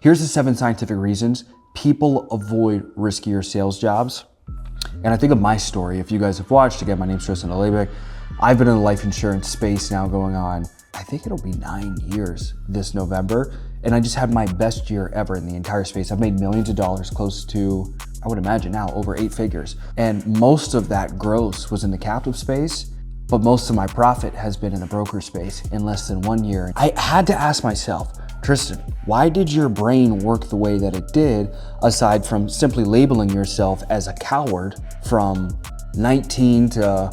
Here's the 7 scientific reasons people avoid riskier sales jobs. And I think of my story. If you guys have watched, again, my name's Tristan Dlabik. I've been in the life insurance space now going on, I think it'll be 9 years this November. And I just had my best year ever in the entire space. I've made millions of dollars, close to, I would imagine now, over 8 figures. And most of that gross was in the captive space, but most of my profit has been in the broker space in less than 1 year. I had to ask myself, Tristan, why did your brain work the way that it did, aside from simply labeling yourself as a coward from 19 to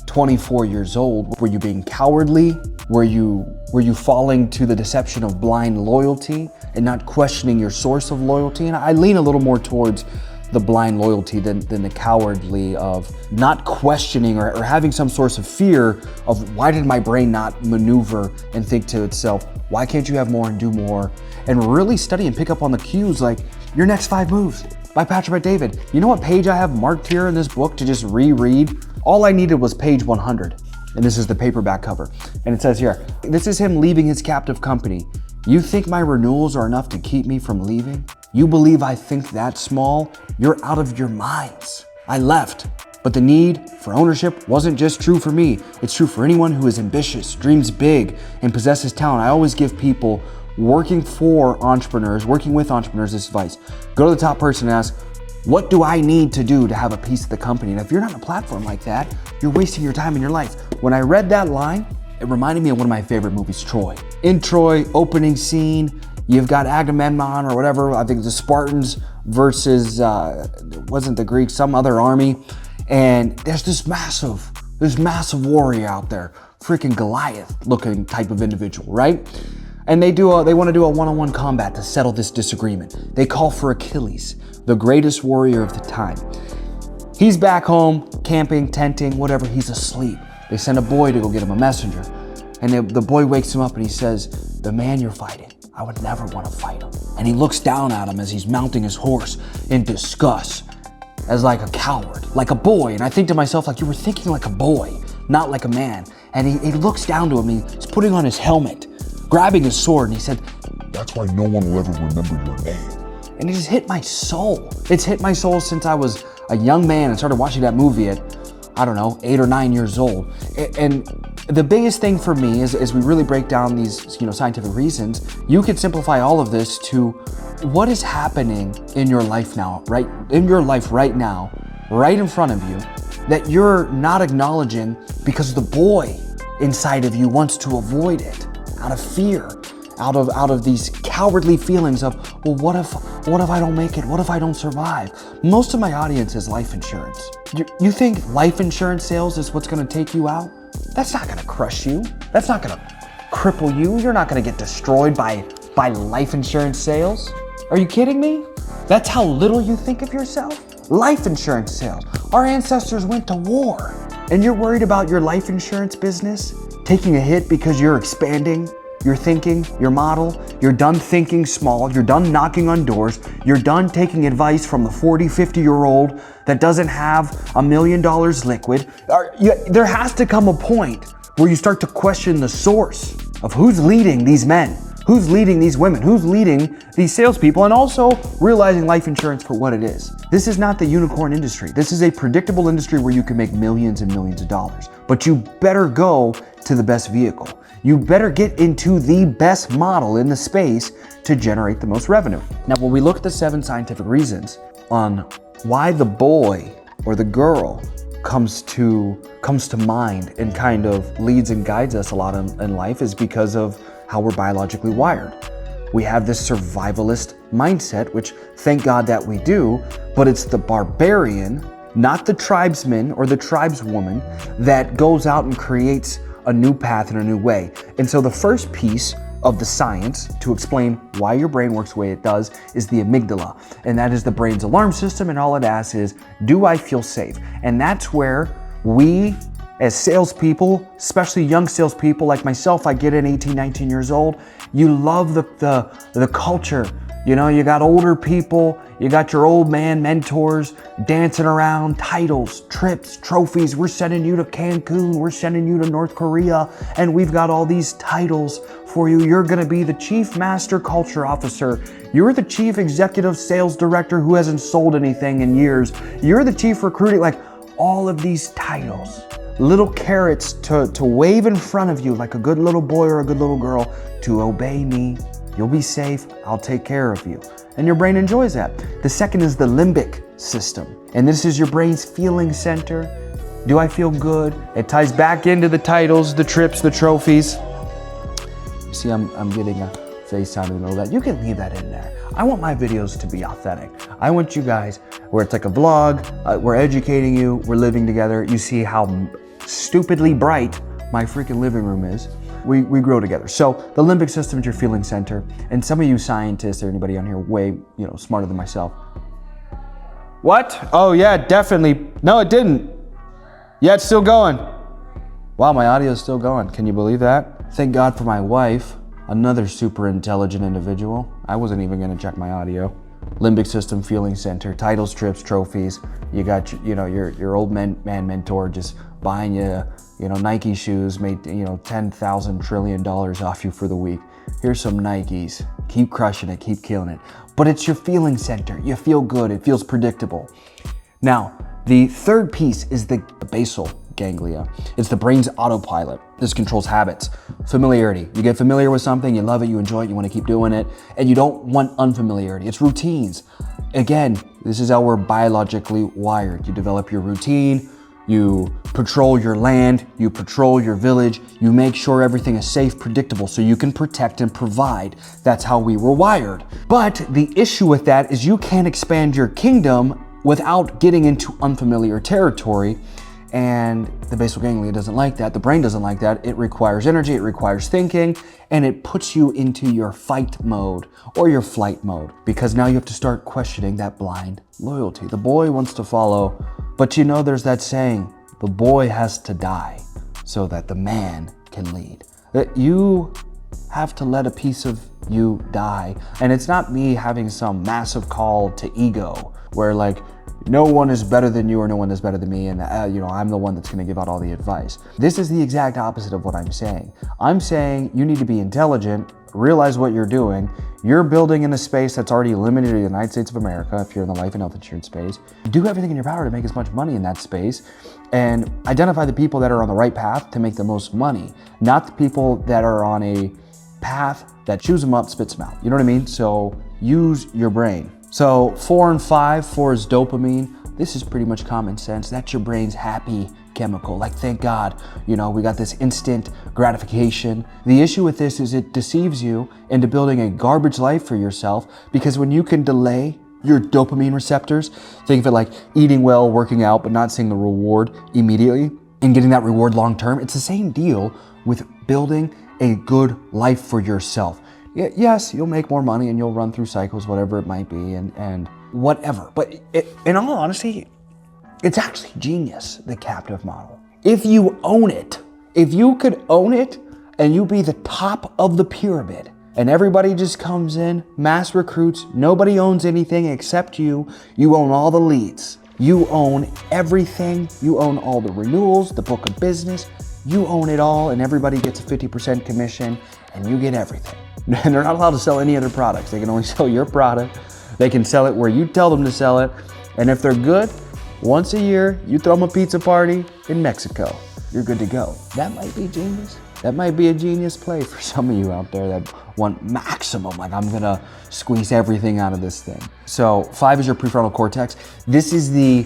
24 years old? Were you being cowardly? Were you falling to the deception of blind loyalty and not questioning your source of loyalty? And I lean a little more towards the blind loyalty than the cowardly of not questioning or having some source of fear of why did my brain not maneuver and think to itself, why can't you have more and do more? And really study and pick up on the cues like Your Next 5 Moves by Patrick David. You know what page I have marked here in this book to just reread? All I needed was page 100. And this is the paperback cover. And it says here, this is him leaving his captive company. You think my renewals are enough to keep me from leaving? You believe I think that small? You're out of your minds. I left, but the need for ownership wasn't just true for me. It's true for anyone who is ambitious, dreams big, and possesses talent. I always give people working with entrepreneurs this advice. Go to the top person and ask, what do I need to do to have a piece of the company? And if you're not on a platform like that, you're wasting your time and your life. When I read that line, it reminded me of one of my favorite movies, Troy. In Troy, opening scene, you've got Agamemnon or whatever, I think the Spartans versus, wasn't the Greeks, some other army. And there's this massive warrior out there, freaking Goliath looking type of individual, right? And they want to do a one-on-one combat to settle this disagreement. They call for Achilles, the greatest warrior of the time. He's back home, camping, tenting, whatever, he's asleep. They send a boy to go get him, a messenger. And the boy wakes him up and he says, the man you're fighting, I would never want to fight him. And he looks down at him as he's mounting his horse in disgust, as like a coward, like a boy. And I think to myself, like, you were thinking like a boy, not like a man. And he looks down to him, he's putting on his helmet, grabbing his sword, and he said, that's why no one will ever remember your name. And it just hit my soul. It's hit my soul since I was a young man and started watching that movie at, I don't know, 8 or 9 years old. And the biggest thing for me is, as we really break down these, scientific reasons, you could simplify all of this to what is happening in your life now, right? In your life right now, right in front of you, that you're not acknowledging because the boy inside of you wants to avoid it out of fear, out of these cowardly feelings of, well, what if I don't make it? What if I don't survive? Most of my audience is life insurance. You think life insurance sales is what's gonna take you out? That's not gonna crush you. That's not gonna cripple you. You're not gonna get destroyed by life insurance sales. Are you kidding me? That's how little you think of yourself? Life insurance sales. Our ancestors went to war, and you're worried about your life insurance business taking a hit because you're expanding your thinking, your model. You're done thinking small. You're done knocking on doors. You're done taking advice from the 40, 50-year-old that doesn't have $1 million liquid. There has to come a point where you start to question the source of who's leading these men, who's leading these women, who's leading these salespeople, and also realizing life insurance for what it is. This is not the unicorn industry. This is a predictable industry where you can make millions and millions of dollars. But you better go to the best vehicle. You better get into the best model in the space to generate the most revenue. Now, when we look at the 7 scientific reasons on why the boy or the girl comes to mind and kind of leads and guides us a lot in life, is because of how we're biologically wired. We have this survivalist mindset, which thank God that we do, but it's the barbarian, not the tribesman or the tribeswoman, that goes out and creates a new path and a new way. And so the first piece of the science to explain why your brain works the way it does is the amygdala. And that is the brain's alarm system, and all it asks is, do I feel safe? And that's where we, as salespeople, especially young salespeople like myself, I get in 18, 19 years old, you love the culture. You got older people, you got your old man mentors dancing around, titles, trips, trophies. We're sending you to Cancun, we're sending you to North Korea, and we've got all these titles for you. You're gonna be the chief master culture officer. You're the chief executive sales director who hasn't sold anything in years. You're the chief recruiting, like all of these titles. Little carrots to wave in front of you like a good little boy or a good little girl to obey me. You'll be safe, I'll take care of you. And your brain enjoys that. The second is the limbic system. And this is your brain's feeling center. Do I feel good? It ties back into the titles, the trips, the trophies. You see, I'm getting a face sound in the middle of that. You can leave that in there. I want my videos to be authentic. I want you guys, where it's like a vlog, we're educating you, we're living together. You see how stupidly bright my freaking living room is. We grow together. So the limbic system is your feeling center. And some of you scientists or anybody on here way, smarter than myself. What? Oh yeah, definitely. No, it didn't. Yeah, it's still going. Wow, my audio is still going. Can you believe that? Thank God for my wife, another super intelligent individual. I wasn't even gonna check my audio. Limbic system, feeling center, titles, trips, trophies. You got, your old man mentor just buying you, Nike shoes, made, $10,000 trillion off you for the week. Here's some Nikes. Keep crushing it, keep killing it. But it's your feeling center. You feel good, it feels predictable. Now, the third piece is the basal ganglia. It's the brain's autopilot. This controls habits, familiarity. You get familiar with something, you love it, you enjoy it, you want to keep doing it, and you don't want unfamiliarity. It's routines. Again, this is how we're biologically wired. You develop your routine, you patrol your land, you patrol your village, you make sure everything is safe, predictable, so you can protect and provide. That's how we were wired. But the issue with that is you can't expand your kingdom without getting into unfamiliar territory. And the basal ganglia doesn't like that. The brain doesn't like that. It requires energy, it requires thinking, and it puts you into your fight mode or your flight mode, because now you have to start questioning that blind loyalty. The boy wants to follow, but there's that saying, the boy has to die so that the man can lead. That you have to let a piece of you die. And it's not me having some massive call to ego where no one is better than you or no one is better than me, and I'm the one that's going to give out all the advice. This is the exact opposite of what I'm saying. I'm saying you need to be intelligent, realize what you're doing. You're building in a space that's already limited to the United States of America if you're in the life and health insurance space. Do everything in your power to make as much money in that space, and identify the people that are on the right path to make the most money, not the people that are on a path that chews them up, spits them out. You know what I mean? So use your brain. So 4 and 5, 4 is dopamine. This is pretty much common sense. That's your brain's happy chemical. Thank God, we got this instant gratification. The issue with this is it deceives you into building a garbage life for yourself, because when you can delay your dopamine receptors, think of it like eating well, working out, but not seeing the reward immediately and getting that reward long term. It's the same deal with building a good life for yourself. Yes, you'll make more money and you'll run through cycles, whatever it might be, and whatever. But in all honesty, it's actually genius, the captive model. If you own it, if you could own it and you be the top of the pyramid and everybody just comes in, mass recruits, nobody owns anything except you, you own all the leads, you own everything, you own all the renewals, the book of business, you own it all, and everybody gets a 50% commission and you get everything. And they're not allowed to sell any other products. They can only sell your product. They can sell it where you tell them to sell it. And if they're good, once a year, you throw them a pizza party in Mexico. You're good to go. That might be genius. That might be a genius play for some of you out there that want maximum. I'm gonna squeeze everything out of this thing. So 5 is your prefrontal cortex. This is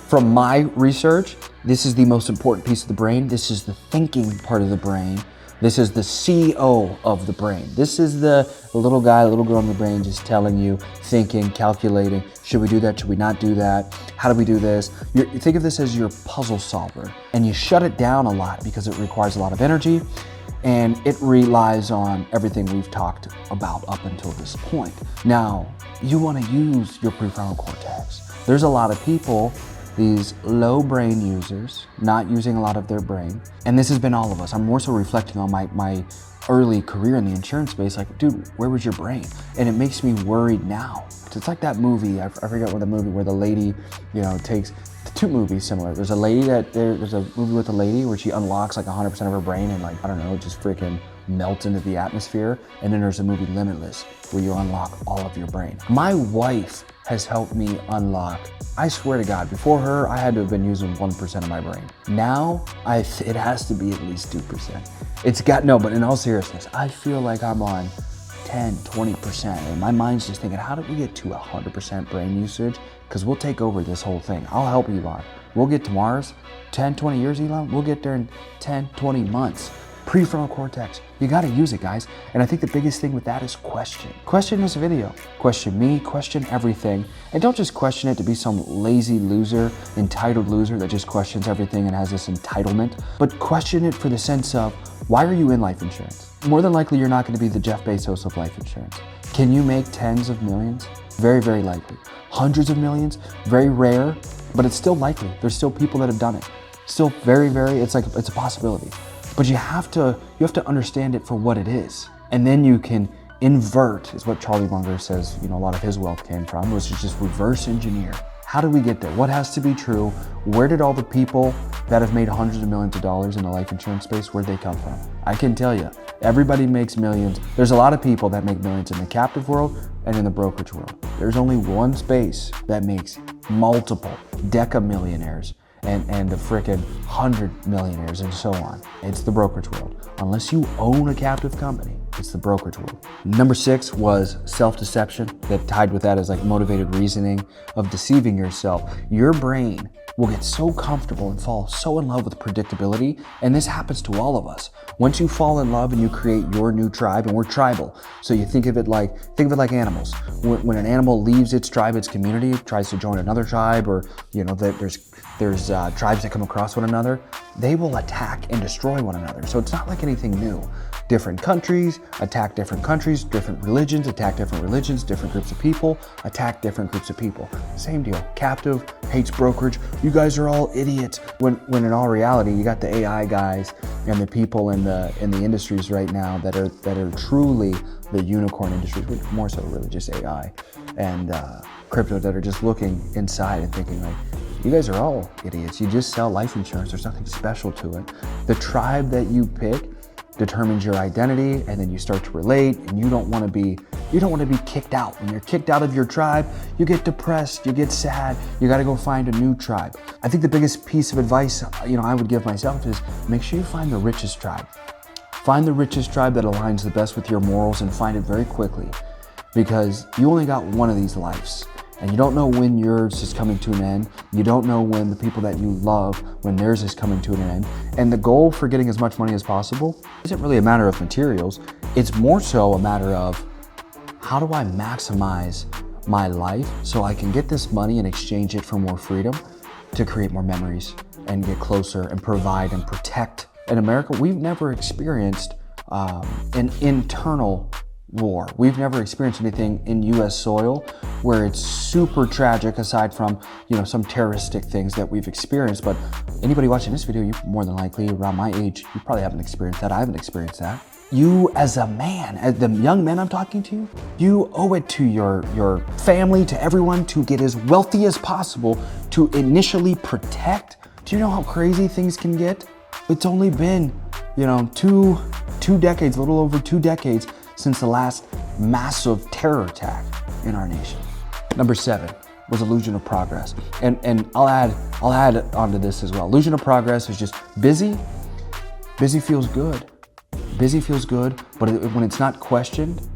from my research, this is the most important piece of the brain. This is the thinking part of the brain. This is the CO of the brain. This is the little guy, little girl in the brain just telling you, thinking, calculating, should we do that, should we not do that? How do we do this? You think of this as your puzzle solver, and you shut it down a lot because it requires a lot of energy, and it relies on everything we've talked about up until this point. Now, you wanna use your prefrontal cortex. There's a lot of people, these low brain users, not using a lot of their brain. And this has been all of us. I'm more so reflecting on my early career in the insurance space. Dude, where was your brain? And it makes me worried now. It's like that movie, I forget what the movie, where the lady, takes 2 movies similar. There's a movie with a lady where she unlocks 100% of her brain and just freaking melt into the atmosphere. And then there's the movie Limitless, where you unlock all of your brain. My wife has helped me unlock, I swear to God, before her, I had to have been using 1% of my brain. Now, it has to be at least 2%. No, but in all seriousness, I feel like I'm on 10, 20%. And my mind's just thinking, how do we get to 100% brain usage? Because we'll take over this whole thing. I'll help Elon. We'll get to Mars. 10, 20 years, Elon, we'll get there in 10, 20 months. Prefrontal cortex. You gotta use it, guys. And I think the biggest thing with that is question. Question this video. Question me, question everything. And don't just question it to be some lazy loser, entitled loser that just questions everything and has this entitlement, but question it for the sense of, why are you in life insurance? More than likely, you're not gonna be the Jeff Bezos of life insurance. Can you make tens of millions? Very, very likely. Hundreds of millions? Very rare, but it's still likely. There's still people that have done it. Still very, it's a possibility. But you have to understand it for what it is. And then you can invert, is what Charlie Munger says, a lot of his wealth came from, was just reverse engineer. How did we get there? What has to be true? Where did all the people that have made hundreds of millions of dollars in the life insurance space, where'd they come from? I can tell you, everybody makes millions. There's a lot of people that make millions in the captive world and in the brokerage world. There's only one space that makes multiple deca-millionaires and the frickin' 100 millionaires and so on. It's the brokerage world. Unless you own a captive company, it's the brokerage world. Number 6 was self-deception. That tied with that is like motivated reasoning of deceiving yourself. Your brain will get so comfortable and fall so in love with predictability, and this happens to all of us. Once you fall in love and you create your new tribe, and we're tribal, so you think of it like animals. When an animal leaves its tribe, its community, tries to join another tribe, or there's tribes that come across one another, they will attack and destroy one another. So it's not like anything new. Different countries attack different countries, different religions attack different religions, different groups of people attack different groups of people. Same deal. Captive hates brokerage. You guys are all idiots. When in all reality, you got the AI guys and the people in the industries right now that are truly the unicorn industries, more so really just AI and crypto, that are just looking inside and thinking like, you guys are all idiots. You just sell life insurance. There's nothing special to it. The tribe that you pick determines your identity, and then you start to relate, and you don't want to be kicked out. When you're kicked out of your tribe, you get depressed, you get sad, you got to go find a new tribe. I think the biggest piece of advice, I would give myself is make sure you find the richest tribe. Find the richest tribe that aligns the best with your morals, and find it very quickly, because you only got one of these lives. And you don't know when yours is coming to an end. You don't know when the people that you love, when theirs is coming to an end. And the goal for getting as much money as possible isn't really a matter of materials. It's more so a matter of, how do I maximize my life so I can get this money and exchange it for more freedom to create more memories and get closer and provide and protect. In America, we've never experienced an internal war. We've never experienced anything in US soil where it's super tragic, aside from, some terroristic things that we've experienced. But anybody watching this video, you more than likely around my age, you probably haven't experienced that. I haven't experienced that. You as a man, as the young men I'm talking to, you owe it to your family, to everyone, to get as wealthy as possible to initially protect. Do you know how crazy things can get? It's only been, two decades, a little over 2 decades since the last massive terror attack in our nation. Number 7 was illusion of progress. And I'll add onto this as well. Illusion of progress is just busy. Busy feels good. Busy feels good, but when it's not questioned,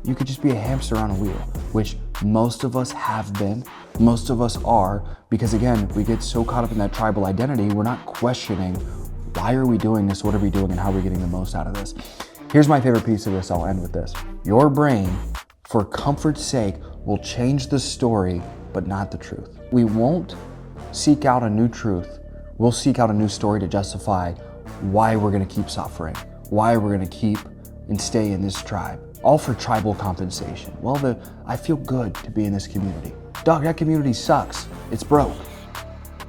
you could just be a hamster on a wheel, which most of us have been, most of us are, because again, we get so caught up in that tribal identity, we're not questioning, why are we doing this, what are we doing, and how are we getting the most out of this? Here's my favorite piece of this, I'll end with this. Your brain, for comfort's sake, will change the story, but not the truth. We won't seek out a new truth. We'll seek out a new story to justify why we're gonna keep suffering, why we're gonna keep and stay in this tribe, all for tribal compensation. Well, I feel good to be in this community. Dog, that community sucks. It's broke.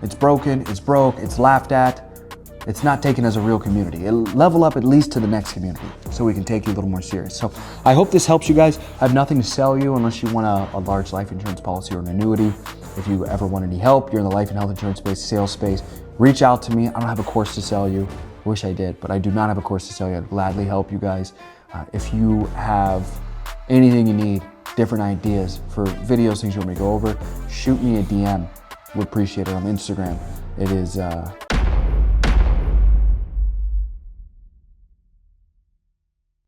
It's broken, it's broke, it's laughed at. It's not taken as a real community. It'll level up at least to the next community so we can take you a little more serious. So I hope this helps you guys. I have nothing to sell you unless you want a large life insurance policy or an annuity. If you ever want any help, you're in the life and health insurance space, sales space, reach out to me. I don't have a course to sell you. I wish I did, but I do not have a course to sell you. I'd gladly help you guys. If you have anything you need, different ideas for videos, things you want me to go over, shoot me a DM. Would appreciate it on Instagram. It is